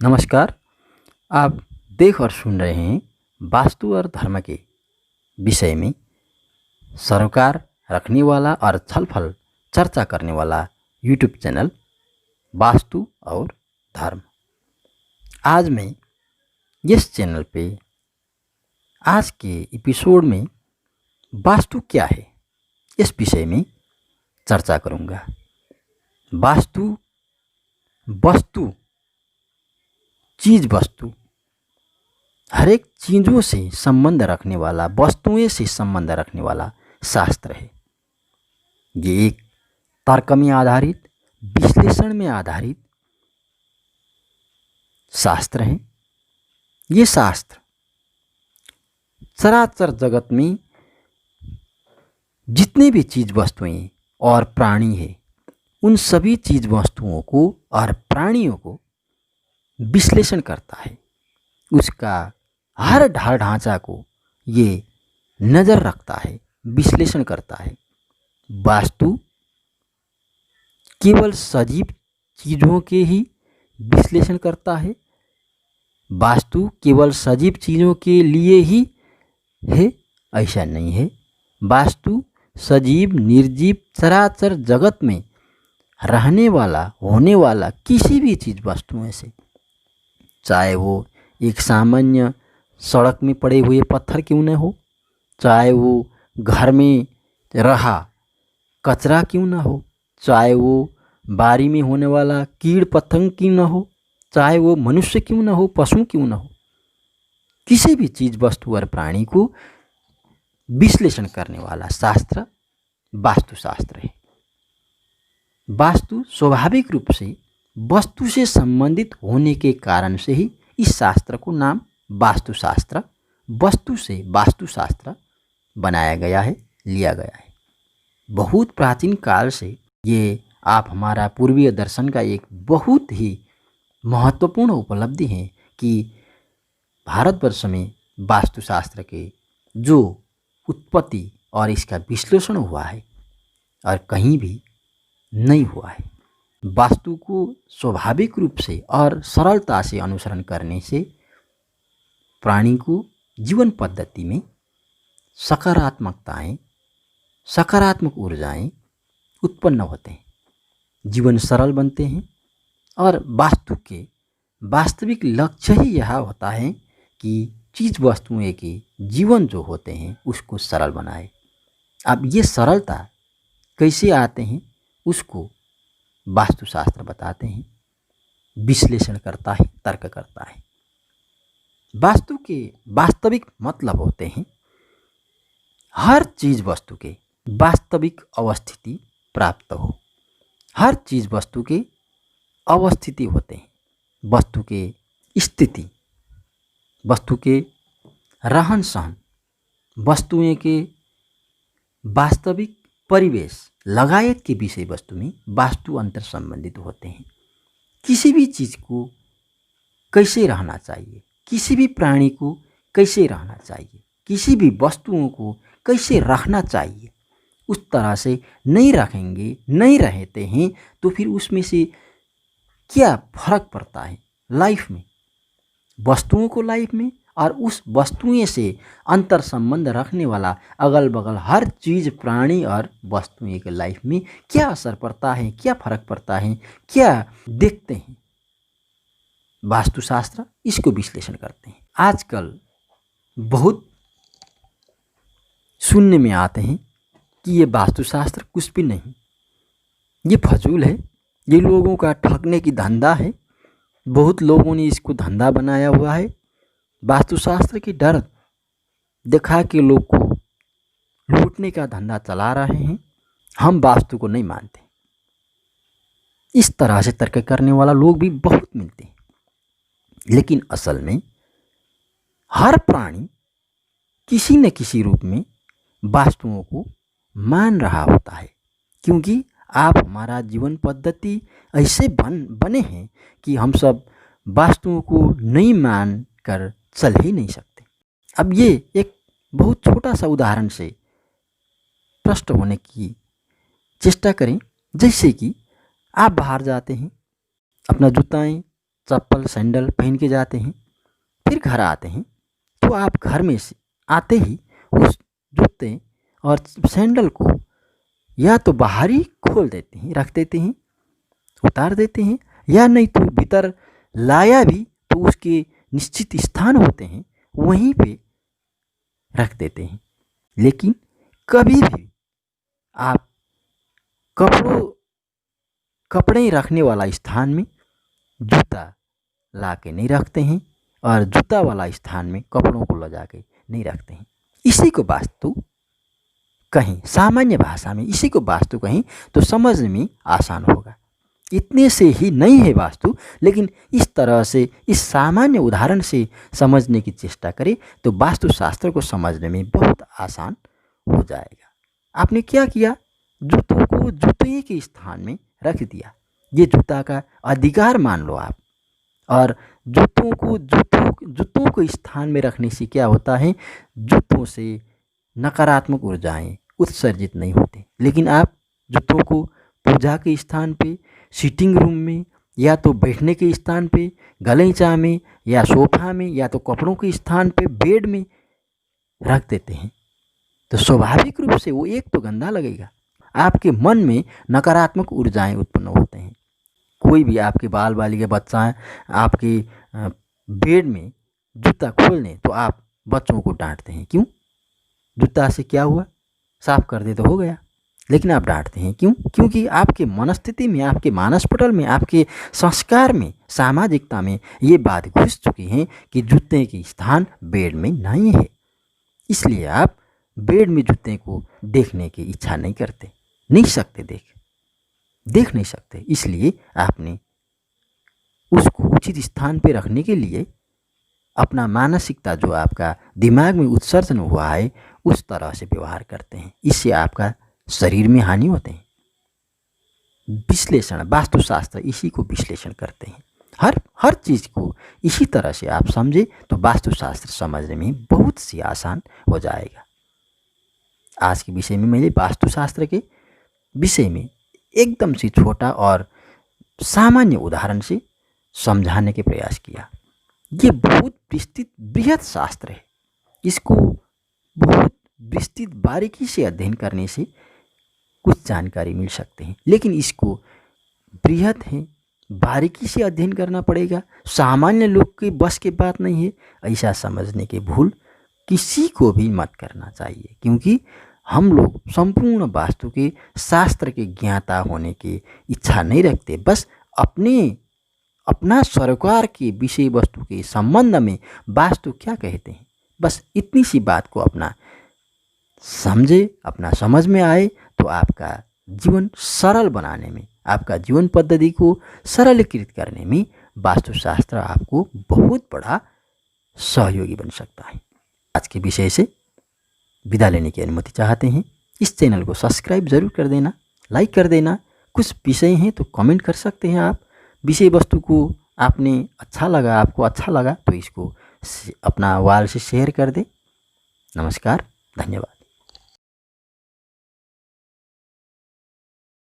नमस्कार। आप देख और सुन रहे हैं वास्तु और धर्म के विषय में सरोकार रखने वाला और छलफल चर्चा करने वाला यूट्यूब चैनल वास्तु और धर्म। आज मैं इस चैनल पे आज के एपिसोड में वास्तु क्या है इस विषय में चर्चा करूँगा। वास्तु वस्तु चीज़ वस्तु हर एक चीज़ों से संबंध रखने वाला, वस्तुएं से संबंध रखने वाला शास्त्र है। ये एक तर्क में आधारित, विश्लेषण में आधारित शास्त्र है। ये शास्त्र चराचर जगत में जितने भी चीज़ वस्तुएं और प्राणी है, उन सभी चीज़ वस्तुओं को और प्राणियों को विश्लेषण करता है। उसका हर ढाल ढांचा को ये नज़र रखता है, विश्लेषण करता है। वास्तु केवल सजीव चीज़ों के ही विश्लेषण करता है। वास्तु केवल सजीव चीज़ों के लिए ही है, ऐसा नहीं है। वास्तु सजीव, निर्जीव, चराचर जगत में रहने वाला, होने वाला किसी भी चीज़ वस्तुओं से, चाहे वो एक सामान्य सड़क में पड़े हुए पत्थर क्यों न हो, चाहे वो घर में रहा कचरा क्यों न हो, चाहे वो बारी में होने वाला कीड़ पतंग क्यों न हो, चाहे वो मनुष्य क्यों न हो, पशु क्यों न हो, किसी भी चीज़ वस्तु और प्राणी को विश्लेषण करने वाला शास्त्र वास्तुशास्त्र है। वास्तु स्वाभाविक रूप से वस्तु से संबंधित होने के कारण से ही इस शास्त्र को नाम वास्तुशास्त्र, वस्तु से वास्तुशास्त्र बनाया गया है, लिया गया है। बहुत प्राचीन काल से ये आप हमारा पूर्वीय दर्शन का एक बहुत ही महत्वपूर्ण उपलब्धि है कि भारतवर्ष में वास्तुशास्त्र के जो उत्पत्ति और इसका विश्लेषण हुआ है और कहीं भी नहीं हुआ है। वास्तु को स्वाभाविक रूप से और सरलता से अनुसरण करने से प्राणी को जीवन पद्धति में सकारात्मकताएं, सकारात्मक ऊर्जाएं उत्पन्न होते हैं, जीवन सरल बनते हैं। और वास्तु के वास्तविक लक्ष्य ही यह होता है कि चीज़ वस्तुएं के जीवन जो होते हैं उसको सरल बनाए। अब ये सरलता कैसे आते हैं उसको वास्तुशास्त्र बताते हैं, विश्लेषण करता है, तर्क करता है। वास्तु के वास्तविक मतलब होते हैं हर चीज़ वस्तु के वास्तविक अवस्थिति प्राप्त हो। हर चीज़ वस्तु के अवस्थिति होते हैं, वस्तु के स्थिति, वस्तु के रहन सहन, वस्तुएं के वास्तविक परिवेश लगायत के विषय वस्तु में वास्तु अंतर संबंधित होते हैं। किसी भी चीज़ को कैसे रहना चाहिए, किसी भी प्राणी को कैसे रहना चाहिए, किसी भी वस्तुओं को कैसे रखना चाहिए, उस तरह से नहीं रखेंगे, नहीं रहते हैं तो फिर उसमें से क्या फर्क पड़ता है लाइफ में, वस्तुओं को लाइफ में, और उस वस्तुएं से अंतर संबंध रखने वाला अगल बगल हर चीज़, प्राणी और वस्तुएं के लाइफ में क्या असर पड़ता है, क्या फर्क पड़ता है, क्या देखते हैं। वास्तुशास्त्र इसको विश्लेषण करते हैं। आजकल बहुत सुनने में आते हैं कि ये वास्तुशास्त्र कुछ भी नहीं, ये फजूल है, ये लोगों का ठगने की धंधा है। बहुत लोगों ने इसको धंधा बनाया हुआ है। वास्तुशास्त्र की डर दिखा के लोग को लूटने का धंधा चला रहे हैं। हम वास्तु को नहीं मानते, इस तरह से तर्क करने वाला लोग भी बहुत मिलते हैं। लेकिन असल में हर प्राणी किसी न किसी रूप में वास्तुओं को मान रहा होता है, क्योंकि आप हमारा जीवन पद्धति ऐसे बने हैं कि हम सब वास्तुओं को नहीं मान कर चल ही नहीं सकते। अब ये एक बहुत छोटा सा उदाहरण से स्पष्ट होने की चेष्टा करें। जैसे कि आप बाहर जाते हैं, अपना जूताएं चप्पल सैंडल पहन के जाते हैं, फिर घर आते हैं, तो आप घर में से आते ही उस जूते और सैंडल को या तो बाहर ही खोल देते हैं, रख देते हैं, उतार देते हैं, या नहीं तो भीतर लाया भी तो उसके निश्चित स्थान होते हैं वहीं पे रख देते हैं। लेकिन कभी भी आप कपड़े रखने वाला स्थान में जूता ला के नहीं रखते हैं और जूता वाला स्थान में कपड़ों को ले जाके नहीं रखते हैं। इसी को वास्तु कहें, सामान्य भाषा में इसी को वास्तु कहें तो समझने में आसान होगा। इतने से ही नहीं है वास्तु, लेकिन इस तरह से इस सामान्य उदाहरण से समझने की चेष्टा करें तो वास्तुशास्त्र को समझने में बहुत आसान हो जाएगा। आपने क्या किया, जूतों को जूते के स्थान में रख दिया, ये जूता का अधिकार मान लो आप। और जूतों को स्थान में रखने से क्या होता है, जूतों से नकारात्मक ऊर्जाएं उत्सर्जित नहीं होती। लेकिन आप जूतों को पूजा के स्थान पे, सीटिंग रूम में, या तो बैठने के स्थान पे, गलीचा में, या सोफा में, या तो कपड़ों के स्थान पे, बेड में रख देते हैं, तो स्वाभाविक रूप से वो एक तो गंदा लगेगा, आपके मन में नकारात्मक ऊर्जाएं उत्पन्न होते हैं। कोई भी आपके बाल बाली के बच्चा आपके बेड में जूता खोल दें तो आप बच्चों को डांटते हैं, क्यों? जूता से क्या हुआ, साफ कर दे तो हो गया। लेकिन आप डांटते हैं क्यों? क्योंकि आपके मनस्थिति में, आपके मानसपटल में, आपके संस्कार में, सामाजिकता में ये बात घुस चुकी है कि जूते के स्थान बेड में नहीं है। इसलिए आप बेड में जूते को देखने की इच्छा नहीं करते, नहीं सकते, देख नहीं सकते। इसलिए आपने उसको उचित स्थान पे रखने के लिए अपना मानसिकता जो आपका दिमाग में उत्सर्जन हुआ है उस तरह से व्यवहार करते हैं। इससे आपका शरीर में हानि होते हैं। विश्लेषण, वास्तुशास्त्र इसी को विश्लेषण करते हैं। हर चीज़ को इसी तरह से आप समझे तो वास्तुशास्त्र समझने में बहुत सी आसान हो जाएगा। आज के विषय में मैंने वास्तुशास्त्र के विषय में एकदम से छोटा और सामान्य उदाहरण से समझाने के प्रयास किया। ये बहुत विस्तृत बृहद शास्त्र है, इसको बहुत विस्तृत बारीकी से अध्ययन करने से कुछ जानकारी मिल सकते हैं, लेकिन इसको बृहद है, बारीकी से अध्ययन करना पड़ेगा, सामान्य लोग के बस की बात नहीं है। ऐसा समझने की भूल किसी को भी मत करना चाहिए, क्योंकि हम लोग संपूर्ण वास्तु के शास्त्र के ज्ञाता होने की इच्छा नहीं रखते। बस अपना सरोकार के विषय वस्तु के संबंध में वास्तु क्या कहते हैं, बस इतनी सी बात को अपना समझे, अपना समझ में आए तो आपका जीवन सरल बनाने में, आपका जीवन पद्धति को सरलीकृत करने में वास्तुशास्त्र आपको बहुत बड़ा सहयोगी बन सकता है। आज के विषय से विदा लेने की अनुमति चाहते हैं। इस चैनल को सब्सक्राइब जरूर कर देना, लाइक कर देना। कुछ विषय हैं तो कमेंट कर सकते हैं आप। विषय वस्तु को आपने आपको अच्छा लगा तो इसको अपना वाल से शेयर कर दे। नमस्कार, धन्यवाद।